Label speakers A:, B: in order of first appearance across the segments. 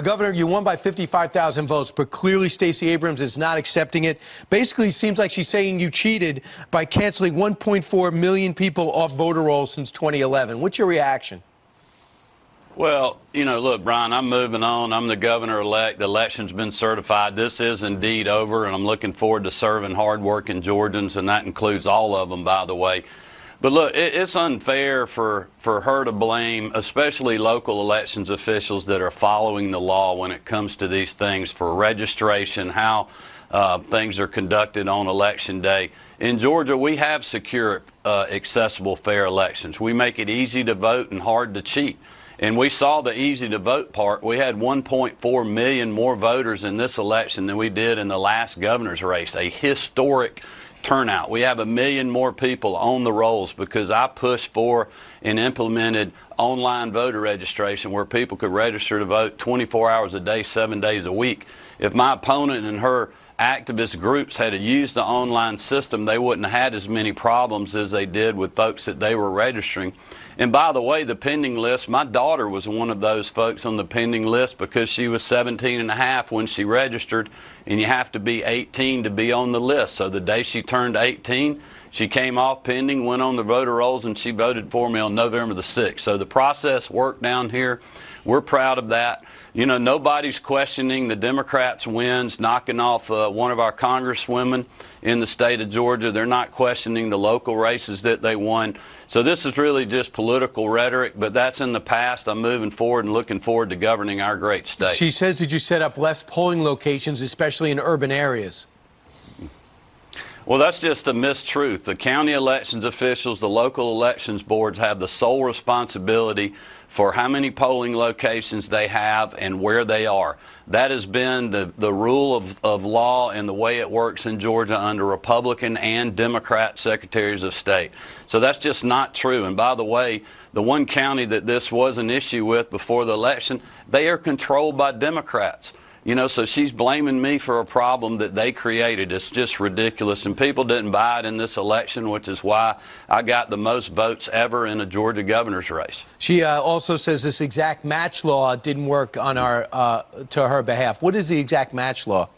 A: Governor, you won by 55,000 votes, but clearly Stacey Abrams is not accepting it. Basically, it seems like she's saying you cheated by canceling 1.4 million people off voter rolls since 2011. What's your reaction?
B: Well, you know, look, Brian, I'm moving on. I'm the governor-elect. The election's been certified. This is indeed over, and I'm looking forward to serving hard-working Georgians, and that includes all of them, by the way. But look, it's unfair for her to blame, especially local elections officials that are following the law when it comes to these things for registration, how things are conducted on Election Day. In Georgia, we have secure, accessible, fair elections. We make it easy to vote and hard to cheat. And we saw the easy to vote part. We had 1.4 million more voters in this election than we did in the last governor's race, a historic turnout. We have 1 million more people on the rolls because I pushed for and implemented online voter registration where people could register to vote 24 hours a day, 7 days a week. If my opponent and her activist groups had used the online system, they wouldn't have had as many problems as they did with folks that they were registering. And by the way, the pending list, my daughter was one of those folks on the pending list because she was 17 and a half when she registered, and you have to be 18 to be on the list. So the day she turned 18, she came off pending, went on the voter rolls, and she voted for me on November the 6th. So the process worked down here. We're proud of that. You know, nobody's questioning the Democrats' wins, knocking off one of our congresswomen in the state of Georgia. They're not questioning the local races that they won. So this is really just political rhetoric, but that's in the past. I'm moving forward and looking forward to governing our great state.
A: She says that you set up less polling locations, especially in urban areas.
B: Well, that's just a mistruth. The county elections officials, the local elections boards have the sole responsibility for how many polling locations they have and where they are. That has been the rule of law and the way it works in Georgia under Republican and Democrat secretaries of state. So that's just not true. And by the way, the one county that this was an issue with before the election, they are controlled by Democrats. You know, so she's blaming me for a problem that they created. It's just ridiculous. And people didn't buy it in this election, which is why I got the most votes ever in a Georgia governor's race.
A: She also says this exact match law didn't work on to her behalf. What is the exact match law?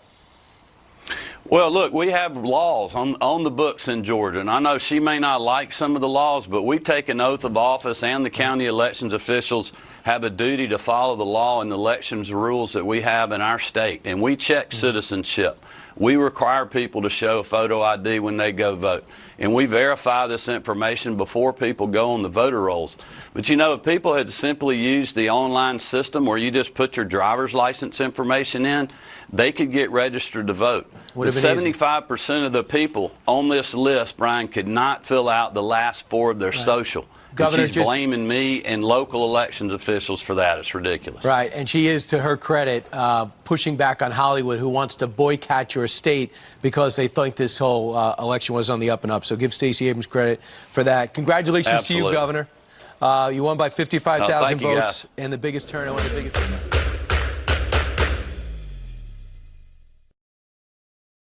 B: Well, look, we have laws on the books in Georgia, and I know she may not like some of the laws, but we take an oath of office, and the county elections officials have a duty to follow the law and the elections rules that we have in our state, and we check citizenship. We require people to show a photo ID when they go vote, and we verify this information before people go on the voter rolls. But you know, if people had simply used the online system where you just put your driver's license information in, they could get registered to vote. But 75% of the people on this list, Brian, could not fill out the last four of their social. Governor, she's blaming me and local elections officials for that. It's ridiculous.
A: Right, and she is, to her credit, pushing back on Hollywood, who wants to boycott your state because they think this whole election was on the up and up. So give Stacey Abrams credit for that. Congratulations to you, Governor. You won by 55,000 votes and the biggest turnout, one of the biggest.